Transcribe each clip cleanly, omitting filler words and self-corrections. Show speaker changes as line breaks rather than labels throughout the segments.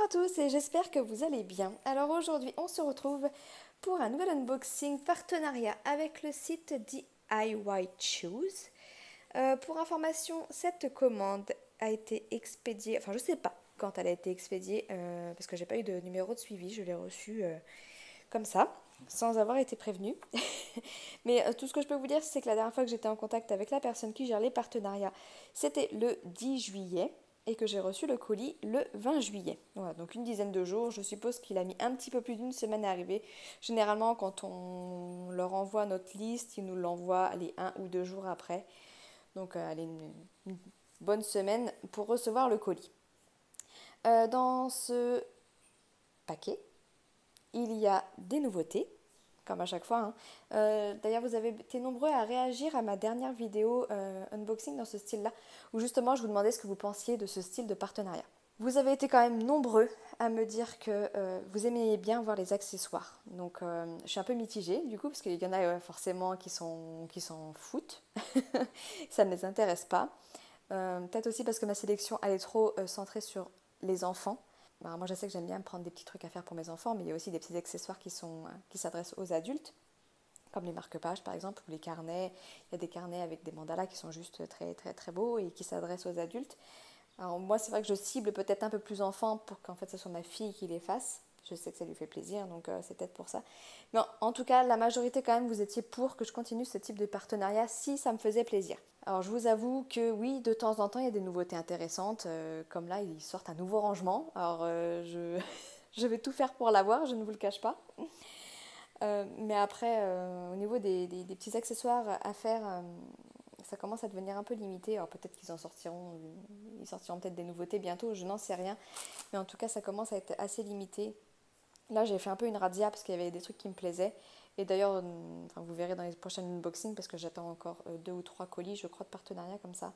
à tous et j'espère que vous allez bien. Alors aujourd'hui on se retrouve pour un nouvel unboxing partenariat avec le site DIY Choose. Pour information, cette commande a été expédiée, enfin je sais pas quand elle a été expédiée parce que j'ai pas eu de numéro de suivi, je l'ai reçue comme ça, sans avoir été prévenue. Mais tout ce que je peux vous dire, c'est que la dernière fois que j'étais en contact avec la personne qui gère les partenariats, c'était le 10 juillet et que j'ai reçu le colis le 20 juillet. Voilà, donc une dizaine de jours. Je suppose qu'il a mis un petit peu plus d'une semaine à arriver. Généralement, quand on leur envoie notre liste, ils nous l'envoient les 1 ou 2 jours après. Donc, allez, une bonne semaine pour recevoir le colis. Dans ce paquet, il y a des nouveautés, comme à chaque fois. Hein. D'ailleurs, vous avez été nombreux à réagir à ma dernière vidéo unboxing dans ce style-là, où justement je vous demandais ce que vous pensiez de ce style de partenariat. Vous avez été quand même nombreux à me dire que vous aimiez bien voir les accessoires. Donc je suis un peu mitigée du coup, parce qu'il y en a forcément qui s'en foutent. Ça ne les intéresse pas. Peut-être aussi parce que ma sélection elle est trop centrée sur les enfants. Ben, moi je sais que j'aime bien prendre des petits trucs à faire pour mes enfants, mais il y a aussi des petits accessoires qui s'adressent aux adultes, comme les marque-pages par exemple, ou les carnets. Il y a des carnets avec des mandalas qui sont juste très très très beaux et qui s'adressent aux adultes. Alors moi c'est vrai que je cible peut-être un peu plus enfant pour qu'en fait ce soit ma fille qui les fasse. Je sais que ça lui fait plaisir, donc c'est peut-être pour ça. Mais en tout cas, la majorité quand même, vous étiez pour que je continue ce type de partenariat si ça me faisait plaisir. Alors je vous avoue que oui, de temps en temps, il y a des nouveautés intéressantes. Comme là, ils sortent un nouveau rangement. Alors je vais tout faire pour l'avoir, je ne vous le cache pas. Mais après, au niveau des petits accessoires à faire, ça commence à devenir un peu limité. Alors peut-être qu'ils ils sortiront peut-être des nouveautés bientôt, je n'en sais rien. Mais en tout cas, ça commence à être assez limité. Là, j'ai fait un peu une razzia parce qu'il y avait des trucs qui me plaisaient. Et d'ailleurs, enfin, vous verrez dans les prochaines unboxings parce que j'attends encore 2 ou 3 colis, je crois, de partenariat comme ça.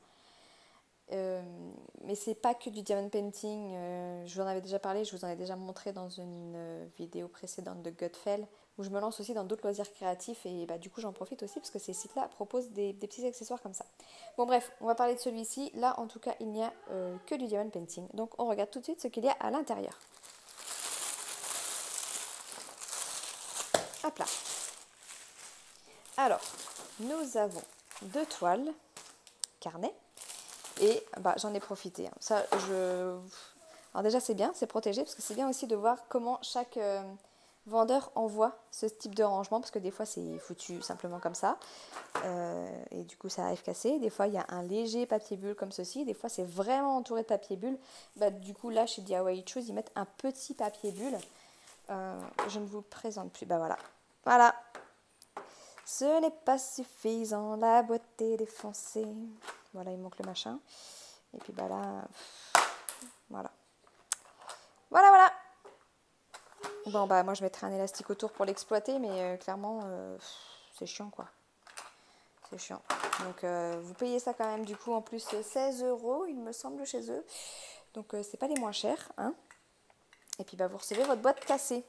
Mais c'est pas que du diamond painting. Je vous en avais déjà parlé, je vous en ai déjà montré dans une vidéo précédente de Gutfell, où je me lance aussi dans d'autres loisirs créatifs et bah, du coup j'en profite aussi parce que ces sites-là proposent des petits accessoires comme ça. Bon bref, on va parler de celui-ci. Là en tout cas il n'y a que du diamond painting. Donc on regarde tout de suite ce qu'il y a à l'intérieur. Hop là. Alors, nous avons 2 toiles, carnet. Et bah, j'en ai profité. Hein. Alors déjà c'est bien, c'est protégé, parce que c'est bien aussi de voir comment chaque vendeur envoie ce type de rangement, parce que des fois c'est foutu simplement comme ça, et du coup ça arrive cassé. Des fois il y a un léger papier bulle comme ceci, des fois c'est vraiment entouré de papier bulle. Bah, du coup là chez DIY Choose ils mettent un petit papier bulle. Je ne vous présente plus, bah voilà. Voilà. Ce n'est pas suffisant, la boîte est défoncée. Voilà, il manque le machin. Et puis bah là, voilà. Voilà, voilà. Bon bah moi je mettrai un élastique autour pour l'exploiter, mais clairement c'est chiant quoi. C'est chiant. Donc vous payez ça quand même du coup en plus 16 € il me semble chez eux. Donc c'est pas les moins chers, hein. Et puis bah vous recevez votre boîte cassée.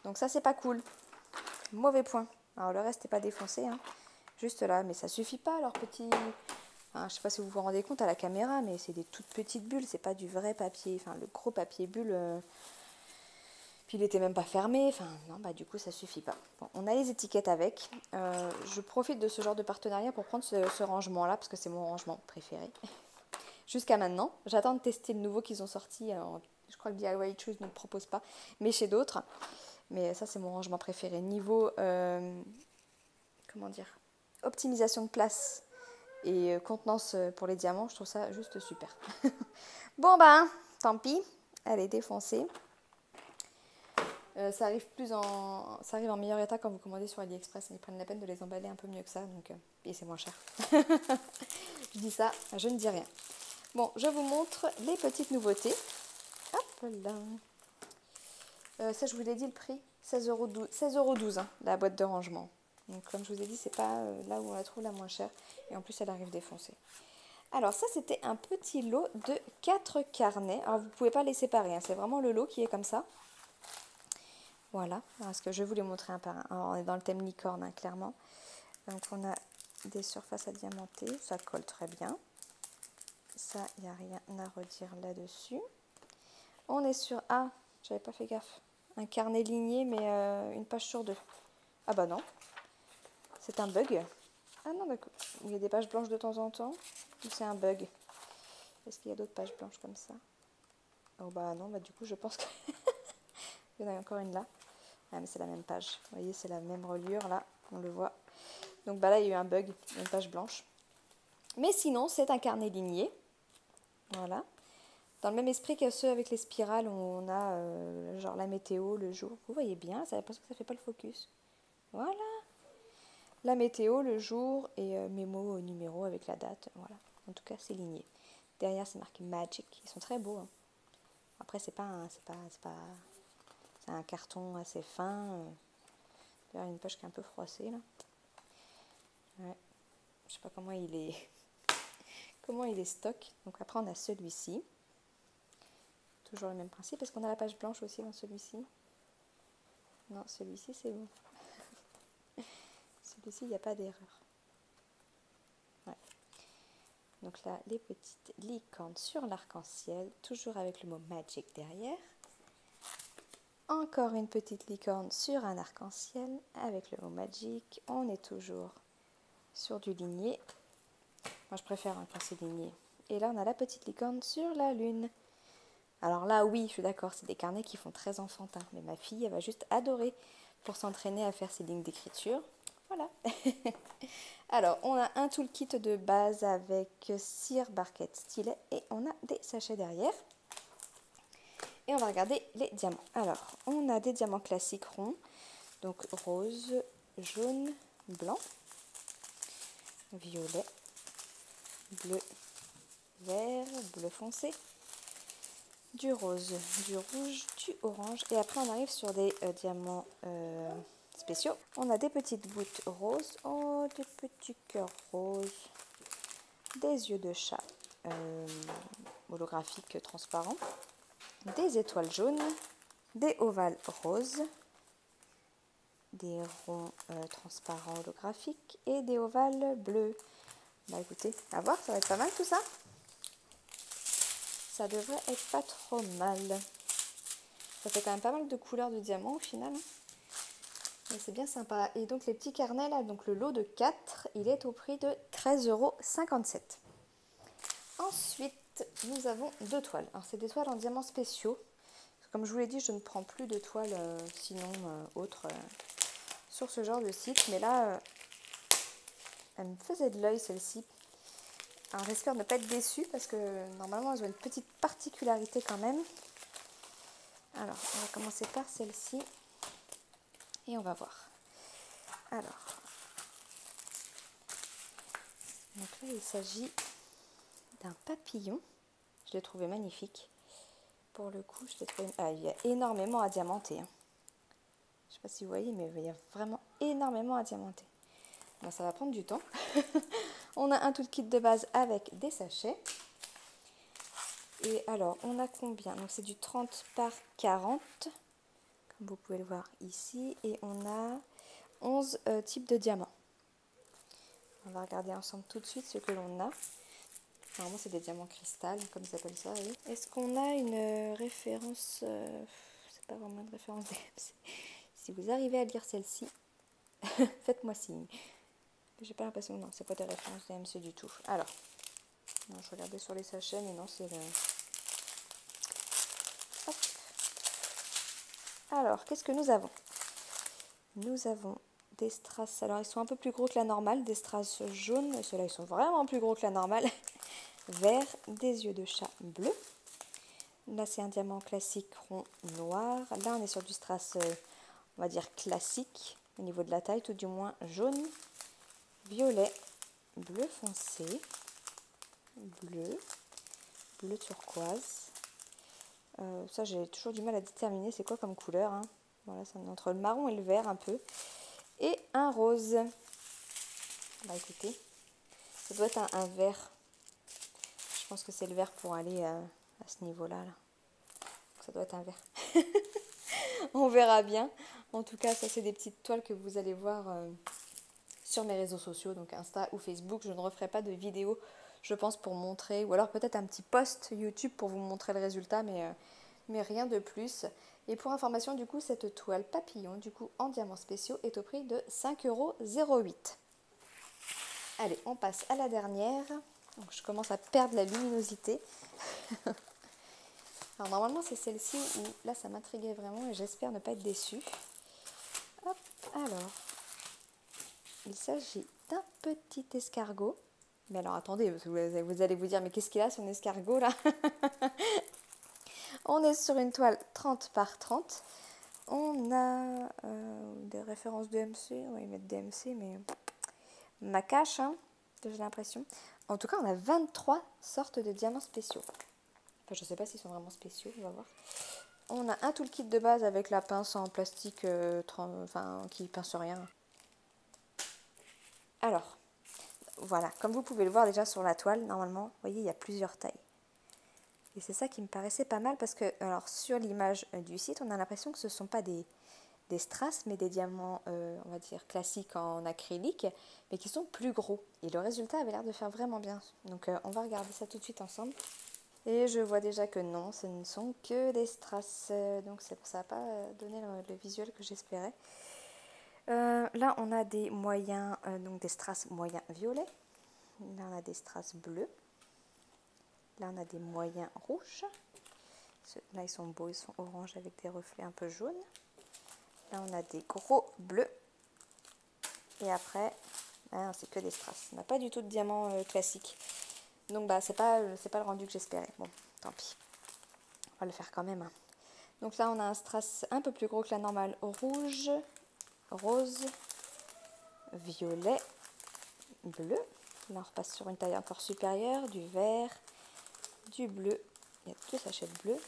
Donc ça c'est pas cool. Mauvais point. Alors le reste n'est pas défoncé, hein. Juste là, mais ça suffit pas leur petit... Enfin, je sais pas si vous vous rendez compte à la caméra, mais c'est des toutes petites bulles, c'est pas du vrai papier. Enfin, le gros papier bulle, puis il était même pas fermé. Enfin, non, bah du coup, ça suffit pas. Bon, on a les étiquettes avec. Je profite de ce genre de partenariat pour prendre ce rangement-là, parce que c'est mon rangement préféré. Jusqu'à maintenant, j'attends de tester le nouveau qu'ils ont sorti. Je crois que DIY Choose ne le propose pas, mais chez d'autres. Mais ça, c'est mon rangement préféré. Niveau, comment dire, optimisation de place et contenance pour les diamants, je trouve ça juste super. Bon ben, tant pis, elle est défoncée. Ça arrive en meilleur état quand vous commandez sur AliExpress. Ils prennent la peine de les emballer un peu mieux que ça, donc, et c'est moins cher. Je dis ça, je ne dis rien. Bon, je vous montre les petites nouveautés. Hop là. Ça, je vous ai dit le prix, 16,12 €, hein, la boîte de rangement. Donc, comme je vous ai dit, c'est pas là où on la trouve la moins chère. Et en plus, elle arrive défoncée. Alors, ça, c'était un petit lot de 4 carnets. Alors, vous ne pouvez pas les séparer. Hein, c'est vraiment le lot qui est comme ça. Voilà. Parce que je vais vous les montrer un par un. Alors, on est dans le thème licorne, hein, clairement. Donc, on a des surfaces à diamanter. Ça colle très bien. Ça, il n'y a rien à redire là-dessus. On est sur... Ah, j'avais pas fait gaffe. Un carnet ligné, mais une page sur deux. Ah bah non. C'est un bug. Ah non, d'accord. Il y a des pages blanches de temps en temps. Ou c'est un bug? Est-ce qu'il y a d'autres pages blanches comme ça? Oh bah non, bah du coup je pense que... Il y en a encore une là. Ah mais c'est la même page. Vous voyez, c'est la même reliure là. On le voit. Donc bah là, il y a eu un bug. Une page blanche. Mais sinon, c'est un carnet ligné. Voilà. Dans le même esprit que ceux avec les spirales où on a genre la météo, le jour. Vous voyez bien, ça parce que ça fait pas le focus. Voilà. La météo, le jour et mes mots numéros avec la date. Voilà. En tout cas, c'est ligné. Derrière, c'est marqué Magic. Ils sont très beaux. Hein. Après, c'est un carton assez fin. D'ailleurs, une poche qui est un peu froissée là. Ouais. Je sais pas comment il est comment il est stock. Donc après, on a celui-ci. Toujours le même principe. Est-ce qu'on a la page blanche aussi dans celui-ci? Non, celui-ci, c'est bon. Celui-ci, il n'y a pas d'erreur. Ouais. Donc là, les petites licornes sur l'arc-en-ciel, toujours avec le mot Magic derrière. Encore une petite licorne sur un arc-en-ciel avec le mot Magic. On est toujours sur du ligné. Moi, je préfère quand c'est ligné. Et là, on a la petite licorne sur la lune. Alors là, oui, je suis d'accord, c'est des carnets qui font très enfantin. Mais ma fille, elle va juste adorer pour s'entraîner à faire ses lignes d'écriture. Voilà. Alors, on a un toolkit de base avec cire, barquette, stylet et on a des sachets derrière. Et on va regarder les diamants. Alors, on a des diamants classiques ronds, donc rose, jaune, blanc, violet, bleu, vert, bleu foncé, du rose, du rouge, du orange. Et après, on arrive sur des diamants spéciaux. On a des petites gouttes roses, oh, des petits cœurs roses, des yeux de chat holographiques transparents, des étoiles jaunes, des ovales roses, des ronds transparents holographiques et des ovales bleus. Bah écoutez, à voir, ça va être pas mal tout ça. Ça devrait être pas trop mal. Ça fait quand même pas mal de couleurs de diamants au final. Mais c'est bien sympa. Et donc les petits carnets là, donc le lot de 4, il est au prix de 13,57 €. Ensuite, nous avons 2 toiles. Alors c'est des toiles en diamants spéciaux. Comme je vous l'ai dit, je ne prends plus de toiles sinon autres sur ce genre de site. Mais là, elle me faisait de l'œil celle-ci. Alors j'espère ne pas être déçue parce que normalement elles ont une petite particularité quand même. Alors on va commencer par celle-ci et on va voir. Alors, donc là il s'agit d'un papillon. Je l'ai trouvé magnifique. Pour le coup, je l'ai trouvé... Ah, il y a énormément à diamanter. Hein. Je ne sais pas si vous voyez, mais il y a vraiment énormément à diamanter. Bon, ça va prendre du temps. On a un toolkit de base avec des sachets. Et alors, on a combien? Donc c'est du 30 par 40, comme vous pouvez le voir ici. Et on a 11 types de diamants. On va regarder ensemble tout de suite ce que l'on a. Normalement, c'est des diamants cristal, comme ils appellent ça. Oui. Est-ce qu'on a une référence c'est pas vraiment une référence DMC. Si vous arrivez à lire celle-ci, faites-moi signe. J'ai pas l'impression que non, c'est pas des références DMC du tout. Alors, non, je regardais sur les sachets, mais non, c'est le... Hop. Alors, qu'est-ce que nous avons? Nous avons des strass. Alors, ils sont un peu plus gros que la normale, des strass jaunes. Ceux-là, ils sont vraiment plus gros que la normale. Vert, des yeux de chat bleu. Là, c'est un diamant classique rond noir. Là, on est sur du strass, on va dire classique, au niveau de la taille, tout du moins jaune, violet, bleu foncé, bleu, bleu turquoise. Ça, j'ai toujours du mal à déterminer c'est quoi comme couleur. Hein. Voilà, c'est entre le marron et le vert un peu. Et un rose. Bah écoutez, ça doit être un vert. Je pense que c'est le vert pour aller à ce niveau-là. Là. Ça doit être un vert. On verra bien. En tout cas, ça c'est des petites toiles que vous allez voir sur mes réseaux sociaux, donc Insta ou Facebook. Je ne referai pas de vidéo, je pense, pour montrer, ou alors peut-être un petit post YouTube pour vous montrer le résultat, mais mais rien de plus. Et pour information, du coup, cette toile papillon, du coup, en diamants spéciaux, est au prix de 5,08 €. Allez, on passe à la dernière. Donc, je commence à perdre la luminosité. Alors, normalement, c'est celle-ci où, là, ça m'intriguait vraiment et j'espère ne pas être déçue. Hop, alors, il s'agit d'un petit escargot. Mais alors, attendez, vous allez vous dire, mais qu'est-ce qu'il a, son escargot, là? On est sur une toile 30 par 30. On a des références DMC. On va y mettre DMC, mais ma cache, hein, j'ai l'impression. En tout cas, on a 23 sortes de diamants spéciaux. Enfin, je ne sais pas s'ils sont vraiment spéciaux, on va voir. On a un toolkit de base avec la pince en plastique qui pince rien. Alors, voilà, comme vous pouvez le voir déjà sur la toile, normalement, vous voyez, il y a plusieurs tailles. Et c'est ça qui me paraissait pas mal parce que, alors, sur l'image du site, on a l'impression que ce ne sont pas des strass, mais des diamants, on va dire, classiques en acrylique, mais qui sont plus gros. Et le résultat avait l'air de faire vraiment bien. Donc, on va regarder ça tout de suite ensemble. Et je vois déjà que non, ce ne sont que des strass. Donc, ça n'a pas donné le visuel que j'espérais. Là, on a des moyens, donc des strass moyens violets. Là, on a des strass bleus. Là, on a des moyens rouges. Là, ils sont beaux, ils sont orange avec des reflets un peu jaunes. Là, on a des gros bleus. Et après, c'est que des strass. On n'a pas du tout de diamant classique. Donc, bah, c'est pas le rendu que j'espérais. Bon, tant pis. On va le faire quand même. Hein. Donc là, on a un strass un peu plus gros que la normale. Rouge, rose, violet, bleu. Là, on repasse sur une taille encore supérieure. Du vert, du bleu. Il y a 2 sachets de bleu.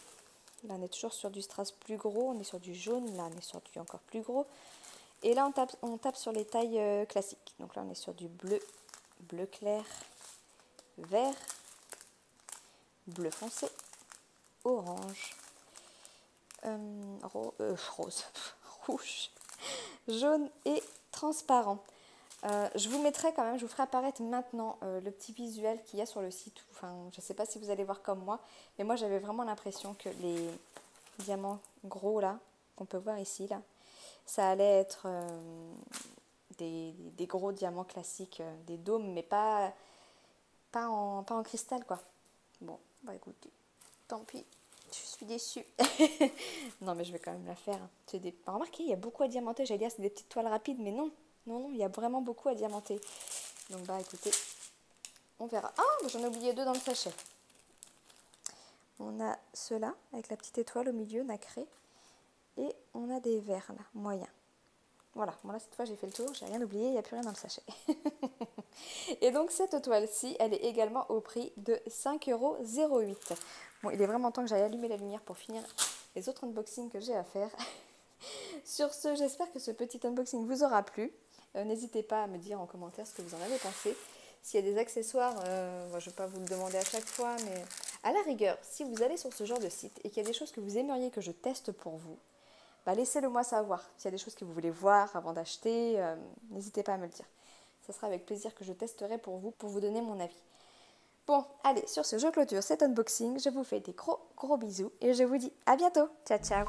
Là, on est toujours sur du strass plus gros. On est sur du jaune. Là, on est sur du encore plus gros. Et là, on tape sur les tailles classiques. Donc là, on est sur du bleu, bleu clair, vert, bleu foncé, orange, rose, rouge, jaune et transparent. Je vous mettrai quand même, je vous ferai apparaître maintenant le petit visuel qu'il y a sur le site. Enfin, je ne sais pas si vous allez voir comme moi, mais moi j'avais vraiment l'impression que les diamants gros là, qu'on peut voir ici là, ça allait être des gros diamants classiques, des dômes, mais pas en cristal quoi. Bon, bah écoutez, tant pis, je suis déçue. Non mais je vais quand même la faire. Remarquez, il y a beaucoup à diamanter, j'allais dire c'est des petites toiles rapides, mais non. Non, il y a vraiment beaucoup à diamanter. Donc bah écoutez, on verra. Ah, j'en ai oublié 2 dans le sachet. On a ceux-là, avec la petite étoile au milieu, nacré. Et on a des verts là, moyens. Voilà, bon là cette fois j'ai fait le tour, j'ai rien oublié, il n'y a plus rien dans le sachet. Et donc cette toile-ci, elle est également au prix de 5,08 €. Bon, il est vraiment temps que j'aille allumer la lumière pour finir les autres unboxings que j'ai à faire. Sur ce, j'espère que ce petit unboxing vous aura plu. N'hésitez pas à me dire en commentaire ce que vous en avez pensé. S'il y a des accessoires, je ne vais pas vous le demander à chaque fois, mais à la rigueur, si vous allez sur ce genre de site et qu'il y a des choses que vous aimeriez que je teste pour vous, bah laissez-le moi savoir. S'il y a des choses que vous voulez voir avant d'acheter, n'hésitez pas à me le dire. Ce sera avec plaisir que je testerai pour vous donner mon avis. Bon, allez, sur ce, je clôture cet unboxing. Je vous fais des gros bisous et je vous dis à bientôt. Ciao, ciao.